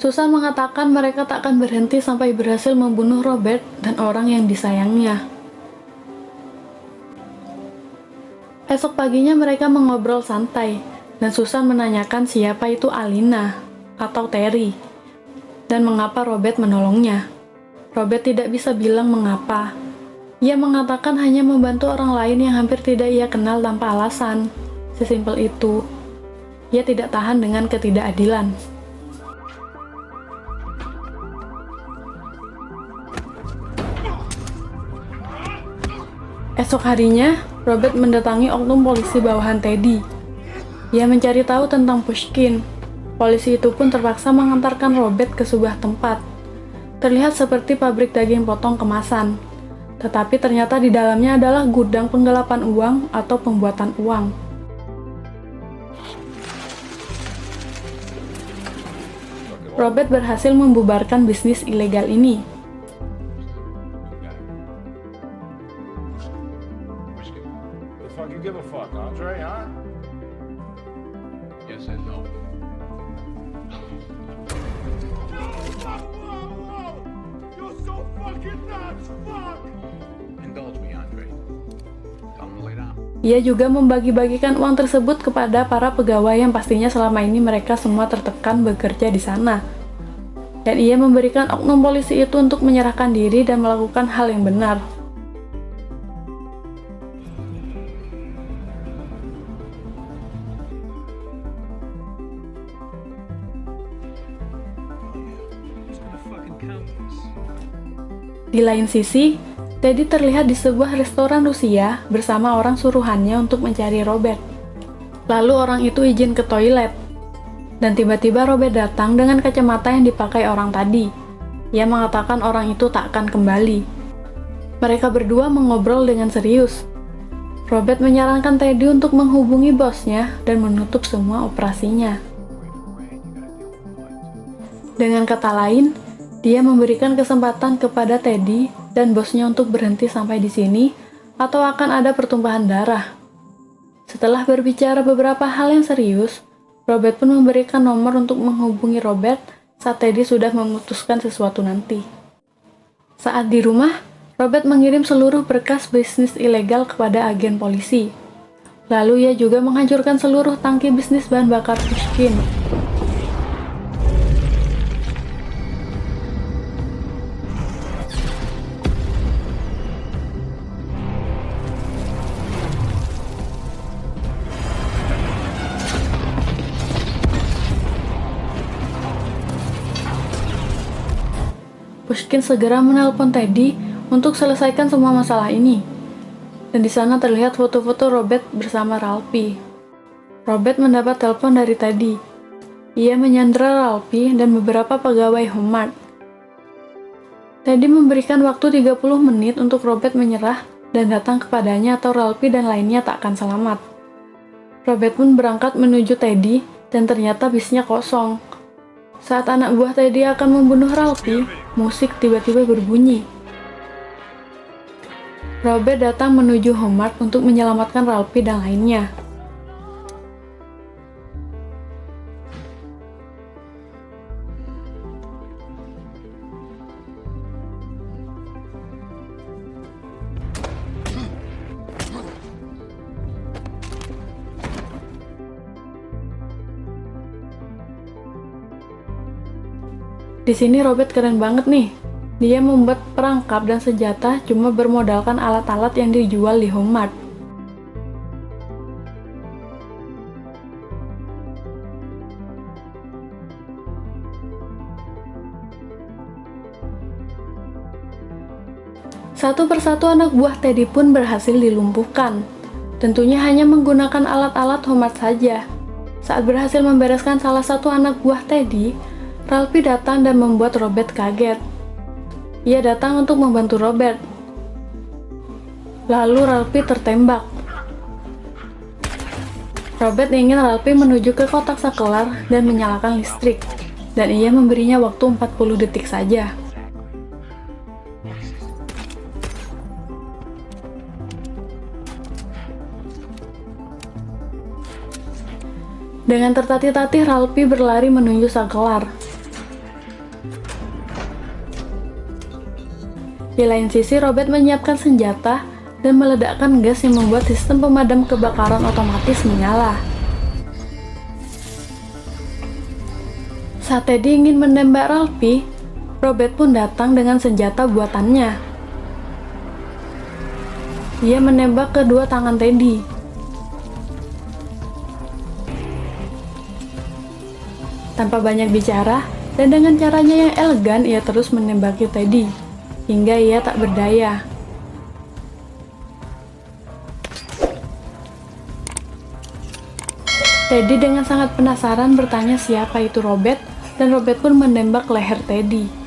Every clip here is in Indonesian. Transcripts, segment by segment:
Susan mengatakan mereka tak akan berhenti sampai berhasil membunuh Robert dan orang yang disayangnya. Esok paginya mereka mengobrol santai, dan Susan menanyakan siapa itu Alina atau Terry, dan mengapa Robert menolongnya. Robert tidak bisa bilang mengapa. Ia mengatakan hanya membantu orang lain yang hampir tidak ia kenal tanpa alasan. Sesimpel itu. Ia tidak tahan dengan ketidakadilan. Esok harinya, Robert mendatangi oknum polisi bawahan Teddy. Ia mencari tahu tentang Pushkin. Polisi itu pun terpaksa mengantarkan Robert ke sebuah tempat. Terlihat seperti pabrik daging potong kemasan. Tetapi ternyata di dalamnya adalah gudang penggelapan uang atau pembuatan uang. Robert berhasil membubarkan bisnis ilegal ini. Ia juga membagi-bagikan uang tersebut kepada para pegawai yang pastinya selama ini mereka semua tertekan bekerja di sana. Dan ia memberikan oknum polisi itu untuk menyerahkan diri dan melakukan hal yang benar. Di lain sisi, Teddy terlihat di sebuah restoran Rusia bersama orang suruhannya untuk mencari Robert. Lalu orang itu izin ke toilet. Dan tiba-tiba Robert datang dengan kacamata yang dipakai orang tadi. Ia mengatakan orang itu tak akan kembali. Mereka berdua mengobrol dengan serius. Robert menyarankan Teddy untuk menghubungi bosnya dan menutup semua operasinya. Dengan kata lain, dia memberikan kesempatan kepada Teddy dan bosnya untuk berhenti sampai di sini, atau akan ada pertumpahan darah. Setelah berbicara beberapa hal yang serius, Robert pun memberikan nomor untuk menghubungi Robert saat Teddy sudah memutuskan sesuatu nanti. Saat di rumah, Robert mengirim seluruh berkas bisnis ilegal kepada agen polisi. Lalu ia juga menghancurkan seluruh tangki bisnis bahan bakar Pushkin. Pushkin segera menelpon Teddy untuk selesaikan semua masalah ini. Dan di sana terlihat foto-foto Robert bersama Ralphie. Robert mendapat telepon dari Teddy. Ia menyandera Ralphie dan beberapa pegawai Homemart. Teddy memberikan waktu 30 menit untuk Robert menyerah dan datang kepadanya atau Ralphie dan lainnya tak akan selamat. Robert pun berangkat menuju Teddy dan ternyata bisnya kosong. Saat anak buah Teddy akan membunuh Ralphie, musik tiba-tiba berbunyi. Robert datang menuju Homemart untuk menyelamatkan Ralphie dan lainnya. Di sini Robert keren banget nih. Dia membuat perangkap dan senjata cuma bermodalkan alat-alat yang dijual di Homemart. Satu persatu anak buah Teddy pun berhasil dilumpuhkan. Tentunya hanya menggunakan alat-alat Homemart saja. Saat berhasil membereskan salah satu anak buah Teddy, Ralphie datang dan membuat Robert kaget. Ia datang untuk membantu Robert. Lalu Ralphie tertembak. Robert ingin Ralphie menuju ke kotak saklar dan menyalakan listrik, dan ia memberinya waktu 40 detik saja. Dengan tertatih-tatih Ralphie berlari menuju saklar. Di lain sisi, Robert menyiapkan senjata dan meledakkan gas yang membuat sistem pemadam kebakaran otomatis menyala. Saat Teddy ingin menembak Ralphie, Robert pun datang dengan senjata buatannya. Ia menembak kedua tangan Teddy. Tanpa banyak bicara, dan dengan caranya yang elegan, ia terus menembaki Teddy, hingga ia tak berdaya. Teddy dengan sangat penasaran bertanya siapa itu Robert, dan Robert pun menembak leher Teddy.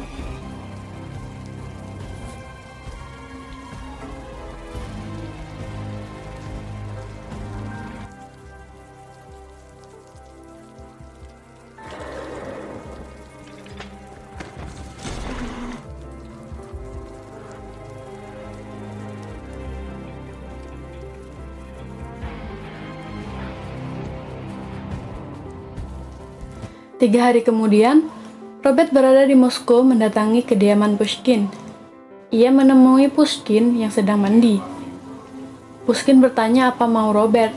Tiga hari kemudian, Robert berada di Moskow mendatangi kediaman Pushkin. Ia menemui Pushkin yang sedang mandi. Pushkin bertanya apa mau Robert.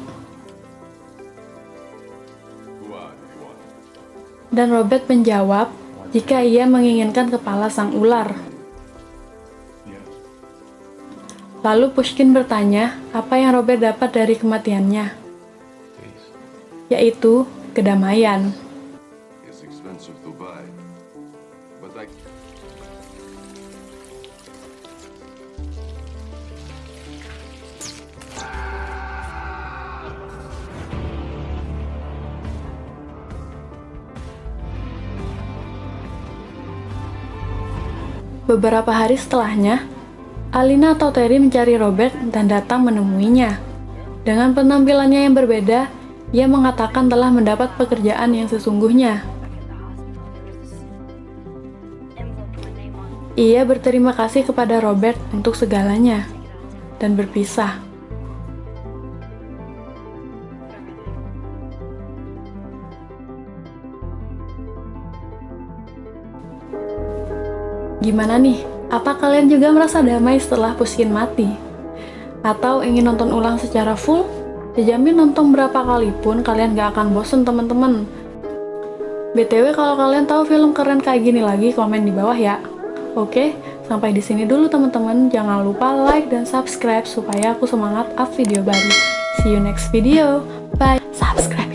Dan Robert menjawab jika ia menginginkan kepala sang ular. Lalu Pushkin bertanya apa yang Robert dapat dari kematiannya, yaitu kedamaian. Beberapa hari setelahnya, Alina atau Terry mencari Robert dan datang menemuinya. Dengan penampilannya yang berbeda, ia mengatakan telah mendapat pekerjaan yang sesungguhnya. Ia berterima kasih kepada Robert untuk segalanya, dan berpisah. Gimana nih? Apa kalian juga merasa damai setelah Pushkin mati? Atau ingin nonton ulang secara full? Dijamin nonton berapa kali pun kalian gak akan bosen teman-teman. BTW kalau kalian tahu film keren kayak gini lagi, komen di bawah ya. Oke, sampai di sini dulu teman-teman. Jangan lupa like dan subscribe supaya aku semangat up video baru. See you next video. Bye. Subscribe.